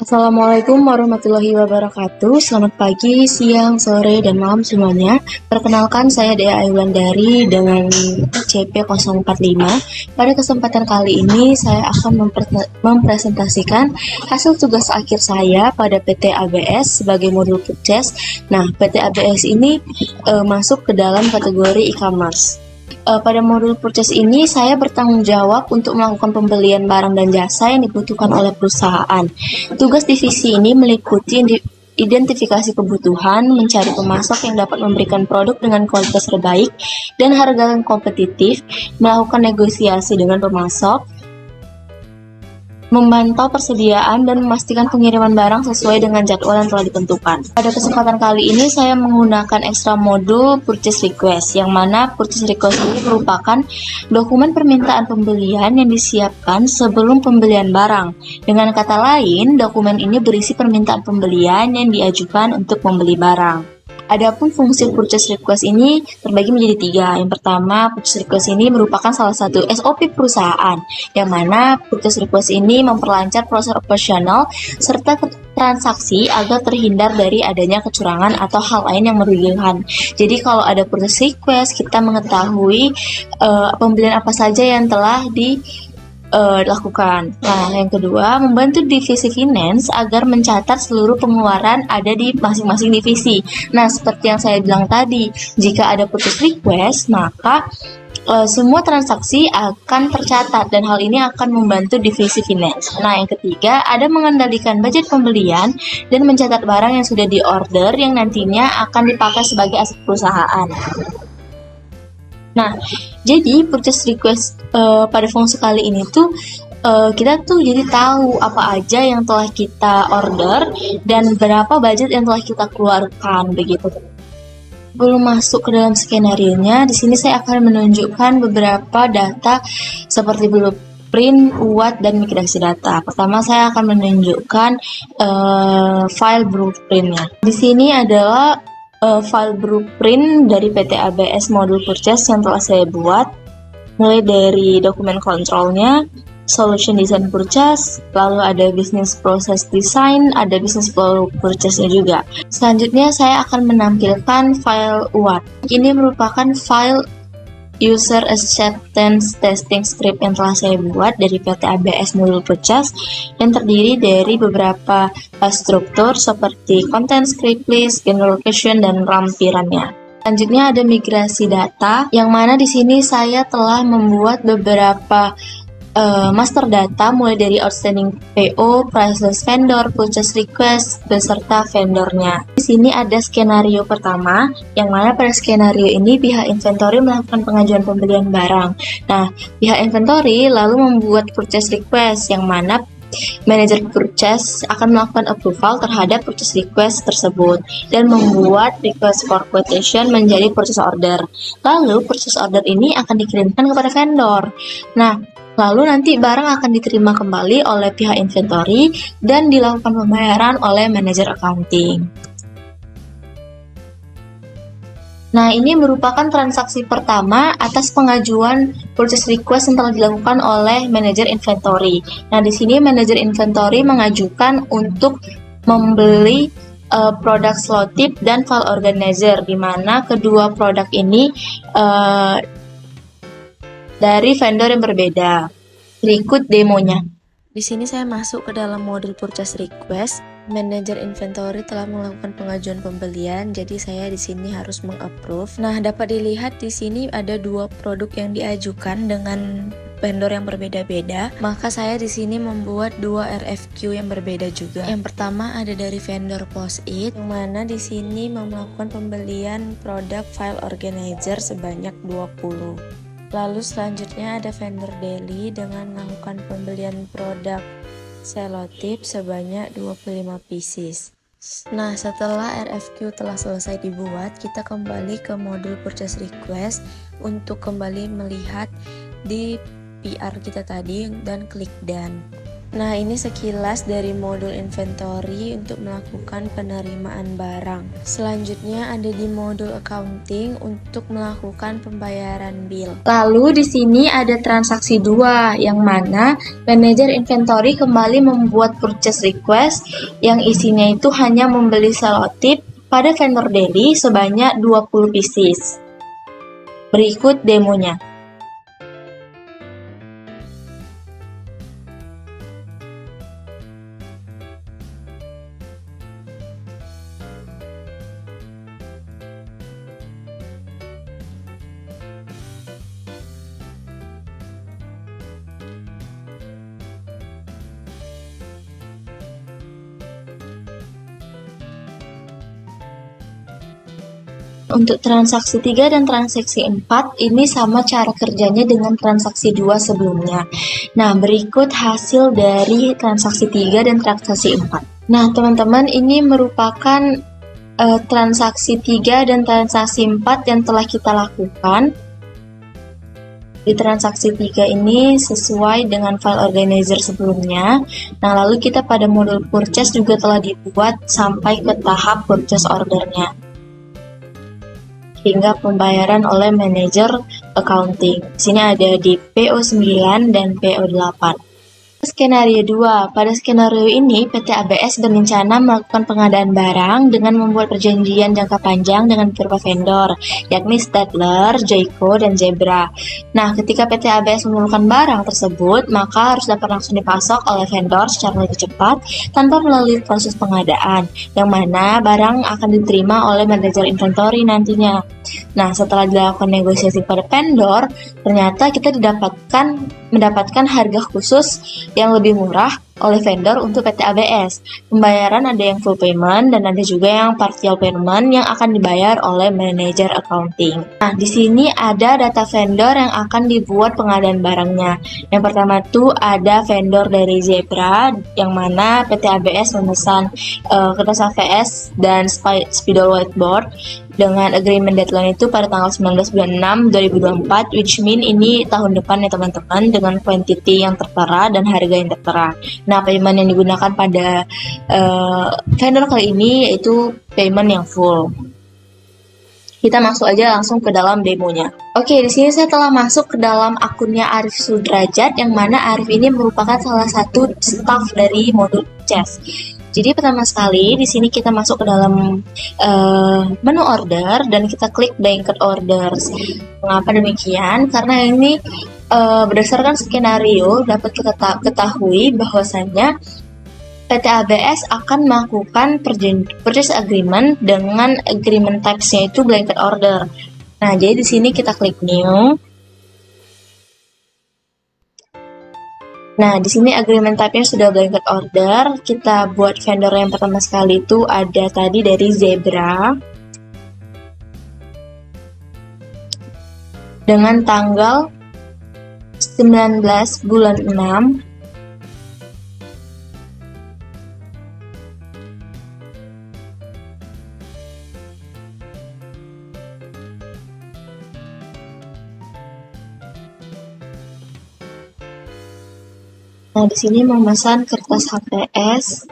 Assalamualaikum warahmatullahi wabarakatuh. Selamat pagi, siang, sore, dan malam semuanya. Perkenalkan, saya Dea Ayulandari dengan CP045. Pada kesempatan kali ini, saya akan mempresentasikan hasil tugas akhir saya pada PT ABS sebagai modul purchase. Nah, PT ABS ini masuk ke dalam kategori e-commerce. Pada modul purchase ini, saya bertanggung jawab untuk melakukan pembelian barang dan jasa yang dibutuhkan oleh perusahaan. Tugas divisi ini meliputi identifikasi kebutuhan, mencari pemasok yang dapat memberikan produk dengan kualitas terbaik dan harga yang kompetitif, melakukan negosiasi dengan pemasok, memantau persediaan dan memastikan pengiriman barang sesuai dengan jadwal yang telah ditentukan. Pada kesempatan kali ini saya menggunakan ekstra modul purchase request, yang mana purchase request ini merupakan dokumen permintaan pembelian yang disiapkan sebelum pembelian barang. Dengan kata lain, dokumen ini berisi permintaan pembelian yang diajukan untuk membeli barang. Adapun fungsi purchase request ini terbagi menjadi 3. Yang pertama, purchase request ini merupakan salah satu SOP perusahaan, yang mana purchase request ini memperlancar proses operasional serta transaksi agar terhindar dari adanya kecurangan atau hal lain yang merugikan. Jadi kalau ada purchase request, kita mengetahui pembelian apa saja yang telah dilakukan. Nah, yang kedua, membantu divisi finance agar mencatat seluruh pengeluaran ada di masing-masing divisi. Nah, seperti yang saya bilang tadi, jika ada purchase request, maka semua transaksi akan tercatat dan hal ini akan membantu divisi finance. Nah, yang ketiga, ada mengendalikan budget pembelian dan mencatat barang yang sudah diorder yang nantinya akan dipakai sebagai aset perusahaan. Nah, jadi purchase request pada fungsi kali ini tuh kita tuh jadi tahu apa aja yang telah kita order dan berapa budget yang telah kita keluarkan begitu. Belum masuk ke dalam skenario-nya, di sini saya akan menunjukkan beberapa data seperti blueprint, UAT, dan migrasi data. Pertama, saya akan menunjukkan file blueprint-nya. Di sini adalah file blueprint dari PT ABS modul purchase yang telah saya buat, mulai dari dokumen kontrolnya, solution design purchase, lalu ada business process design, ada business flow purchase-nya juga. Selanjutnya saya akan menampilkan file UAT. Ini merupakan file user acceptance testing script yang telah saya buat dari PT ABS modul purchase yang terdiri dari beberapa struktur seperti content script list, general location, dan lampirannya. Selanjutnya ada migrasi data, yang mana di sini saya telah membuat beberapa master data mulai dari outstanding PO, priceless vendor, purchase request, beserta vendornya. Di sini ada skenario pertama, yang mana pada skenario ini pihak inventory melakukan pengajuan pembelian barang. Nah, pihak inventory lalu membuat purchase request, yang mana manajer purchase akan melakukan approval terhadap purchase request tersebut dan membuat request for quotation menjadi purchase order. Lalu purchase order ini akan dikirimkan kepada vendor. Nah, lalu nanti barang akan diterima kembali oleh pihak inventory dan dilakukan pembayaran oleh manajer accounting. Nah, ini merupakan transaksi pertama atas pengajuan purchase request yang telah dilakukan oleh manajer inventory. Nah, di sini manajer inventory mengajukan untuk membeli produk slotip dan file organizer, di mana kedua produk ini dari vendor yang berbeda. Berikut demonya. Di sini saya masuk ke dalam modul purchase request. Manajer inventory telah melakukan pengajuan pembelian, jadi saya di sini harus mengapprove. Nah, dapat dilihat di sini ada 2 produk yang diajukan dengan vendor yang berbeda-beda. Maka saya di sini membuat 2 RFQ yang berbeda juga. Yang pertama ada dari vendor Post-it, yang mana di sini melakukan pembelian produk file organizer sebanyak 20. Lalu selanjutnya ada vendor Deli dengan melakukan pembelian produk selotip sebanyak 25 pieces. Nah, setelah RFQ telah selesai dibuat, kita kembali ke modul purchase request untuk kembali melihat di PR kita tadi dan klik done. Nah, ini sekilas dari modul inventory untuk melakukan penerimaan barang. Selanjutnya ada di modul accounting untuk melakukan pembayaran bill. Lalu di sini ada transaksi 2, yang mana manajer inventory kembali membuat purchase request yang isinya itu hanya membeli selotip pada vendor daily sebanyak 20 pieces. Berikut demonya. Untuk transaksi 3 dan transaksi 4 ini sama cara kerjanya dengan transaksi 2 sebelumnya. Nah, berikut hasil dari transaksi 3 dan transaksi 4. Nah, teman-teman, ini merupakan transaksi 3 dan transaksi 4 yang telah kita lakukan. Di transaksi 3 ini sesuai dengan file organizer sebelumnya. Nah, lalu kita pada modul purchase juga telah dibuat sampai ke tahap purchase ordernya hingga pembayaran oleh manajer accounting. Di sini ada di PO9 dan PO8. Skenario 2. Pada skenario ini, PT ABS berencana melakukan pengadaan barang dengan membuat perjanjian jangka panjang dengan beberapa vendor, yakni Stadler, Jayco, dan Zebra. Nah, ketika PT ABS memerlukan barang tersebut, maka harus dapat langsung dipasok oleh vendor secara lebih cepat tanpa melalui proses pengadaan, yang mana barang akan diterima oleh manajer inventory nantinya. Nah, setelah dilakukan negosiasi pada vendor, ternyata kita mendapatkan harga khusus yang lebih murah oleh vendor untuk PT ABS. Pembayaran ada yang full payment dan ada juga yang partial payment yang akan dibayar oleh manajer accounting. Nah, di sini ada data vendor yang akan dibuat pengadaan barangnya. Yang pertama tuh ada vendor dari Zebra, yang mana PT ABS memesan kertas HVS dan spidol whiteboard dengan agreement deadline itu pada tanggal 19 bulan 6 2024, which mean ini tahun depan ya teman-teman, dengan quantity yang tertera dan harga yang tertera. Nah, payment yang digunakan pada vendor kali ini yaitu payment yang full. Kita masuk aja langsung ke dalam demonya. Oke, di sini saya telah masuk ke dalam akunnya Arif Sudrajat, yang mana Arif ini merupakan salah satu staff dari modul chess. Jadi pertama sekali di sini kita masuk ke dalam menu order dan kita klik blanket orders. Mengapa demikian? Karena ini berdasarkan skenario dapat kita ketahui bahwasannya PT ABS akan melakukan purchase agreement dengan agreement types-nya itu blanket order. Nah, jadi di sini kita klik new. Nah, di sini agreement type-nya sudah blanket order. Kita buat vendor yang pertama sekali itu ada tadi dari Zebra. Dengan tanggal 19 bulan 6. Nah, di sini memesan kertas HVS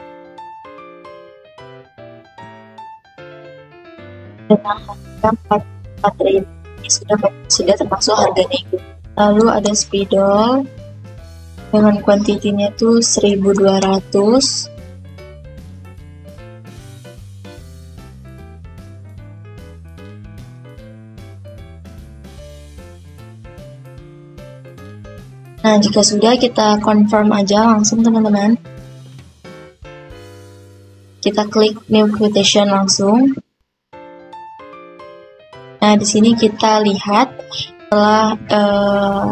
dengan harga 44.000, sudah termasuk harganya itu. Lalu ada spidol dengan kuantitinya itu 1.200. Nah, jika sudah, kita confirm aja langsung teman-teman. Kita klik new quotation langsung. Nah, di sini kita lihat telah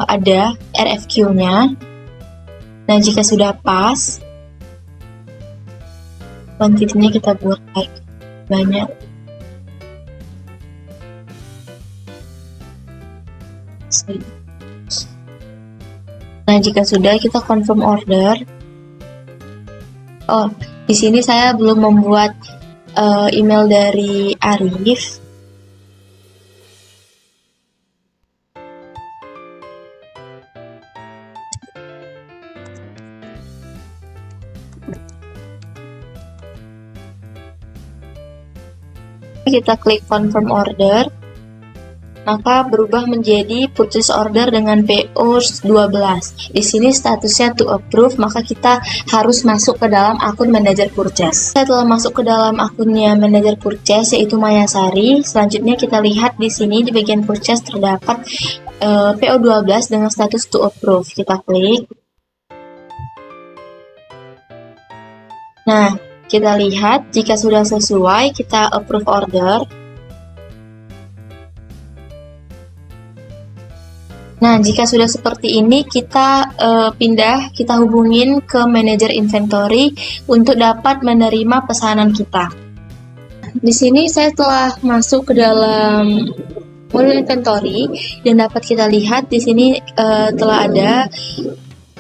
ada RFQ-nya. Nah, jika sudah pas, kuantitinya kita buat banyak. Nah, jika sudah, kita confirm order. Oh, di sini saya belum membuat email dari Arif. Kita klik confirm order, maka berubah menjadi purchase order dengan PO 12. Di sini statusnya to approve, maka kita harus masuk ke dalam akun manajer purchase. Setelah masuk ke dalam akunnya manajer purchase yaitu Mayasari, selanjutnya kita lihat di sini di bagian purchase terdapat PO 12 dengan status to approve. Kita klik. Nah, kita lihat jika sudah sesuai, kita approve order. Nah, jika sudah seperti ini, kita kita hubungin ke manajer inventory untuk dapat menerima pesanan kita. Di sini saya telah masuk ke dalam modul inventory dan dapat kita lihat di sini telah ada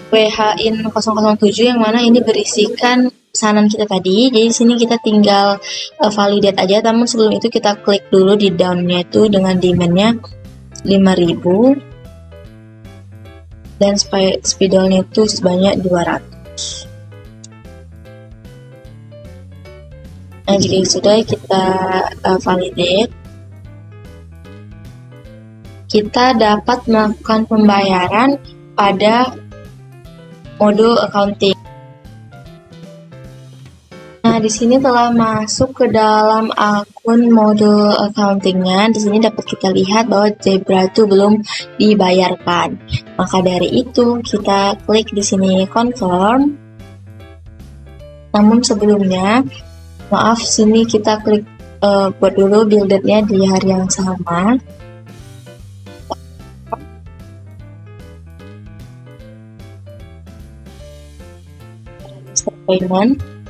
WHIN 007 yang mana ini berisikan pesanan kita tadi. Jadi di sini kita tinggal validate aja, namun sebelum itu kita klik dulu di down-nya itu dengan demand-nya 5000. Dan spidolnya itu sebanyak 200. Nah, jika sudah kita validate, kita dapat melakukan pembayaran pada modul accounting. Nah, di sini telah masuk ke dalam akun modul accountingnya. Di sini dapat kita lihat bahwa Zebra itu belum dibayarkan. Maka dari itu kita klik di sini confirm. Namun sebelumnya, maaf, sini kita klik buat dulu build date-nya di hari yang sama. Payment.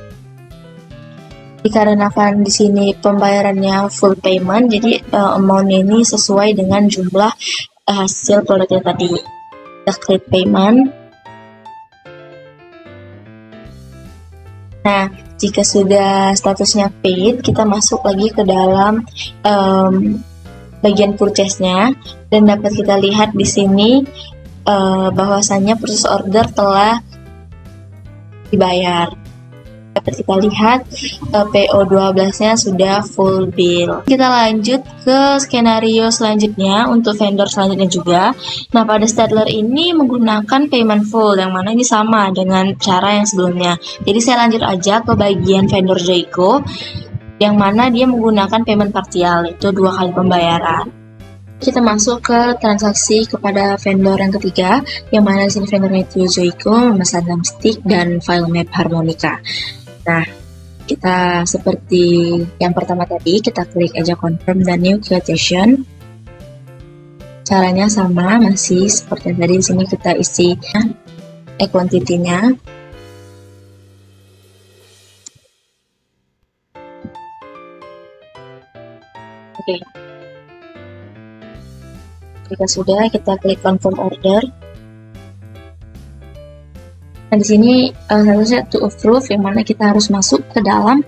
Dikarenakan di sini pembayarannya full payment, jadi amount-nya ini sesuai dengan jumlah hasil produknya tadi. Kita klik payment. Nah, jika sudah statusnya paid, kita masuk lagi ke dalam bagian purchase-nya dan dapat kita lihat di sini bahwasannya purchase order telah dibayar. Dapat kita lihat PO 12-nya sudah full bill. Kita lanjut ke skenario selanjutnya untuk vendor selanjutnya juga. Nah, pada Stadler ini menggunakan payment full, yang mana ini sama dengan cara yang sebelumnya. Jadi saya lanjut aja ke bagian vendor Joico, yang mana dia menggunakan payment partial, itu 2 kali pembayaran. Kita masuk ke transaksi kepada vendor yang ketiga, yang mana di sini vendornya itu Joico, Mas Stick, dan FileMap Harmonica. Nah, kita seperti yang pertama tadi, kita klik aja confirm dan new quotation. Caranya sama, masih seperti yang tadi. Di sini kita isi quantity-nya. Oke. Jika sudah, kita klik confirm order. Nah, di sini harusnya to approve, yang mana kita harus masuk ke dalam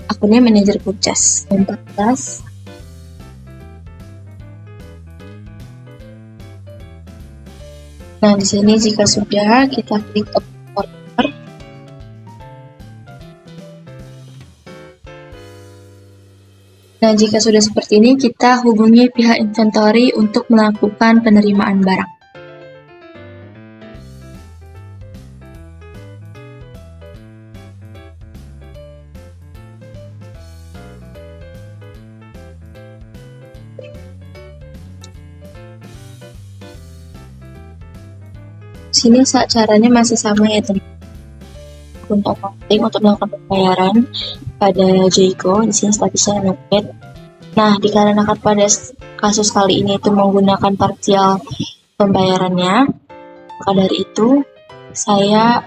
akunnya manajer purchase. 14. Nah, di sini jika sudah, kita klik approve order. Nah, jika sudah seperti ini, kita hubungi pihak inventory untuk melakukan penerimaan barang. Sini caranya masih sama ya teman-teman. Untuk accounting untuk melakukan pembayaran pada Joico, di sini statusnya not paid. Nah, dikarenakan pada kasus kali ini itu menggunakan partial pembayarannya, maka dari itu saya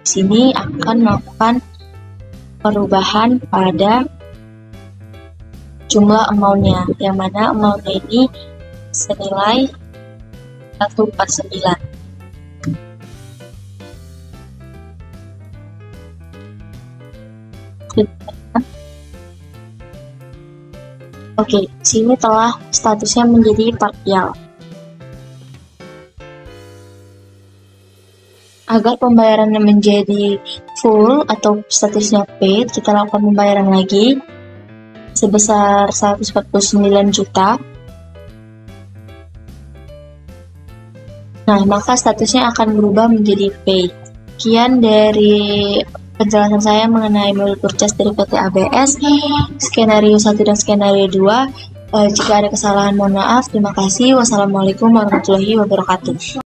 sini akan melakukan perubahan pada jumlah amount-nya, yang mana amount-nya ini senilai 149. Oke, sini telah statusnya menjadi partial. Agar pembayarannya menjadi full atau statusnya paid, kita lakukan pembayaran lagi. sebesar 149 juta. Nah, maka statusnya akan berubah menjadi paid. Sekian dari penjelasan saya mengenai modul purchase dari PT ABS, skenario 1 dan skenario 2. Jika ada kesalahan mohon maaf. Terima kasih. Wassalamualaikum warahmatullahi wabarakatuh.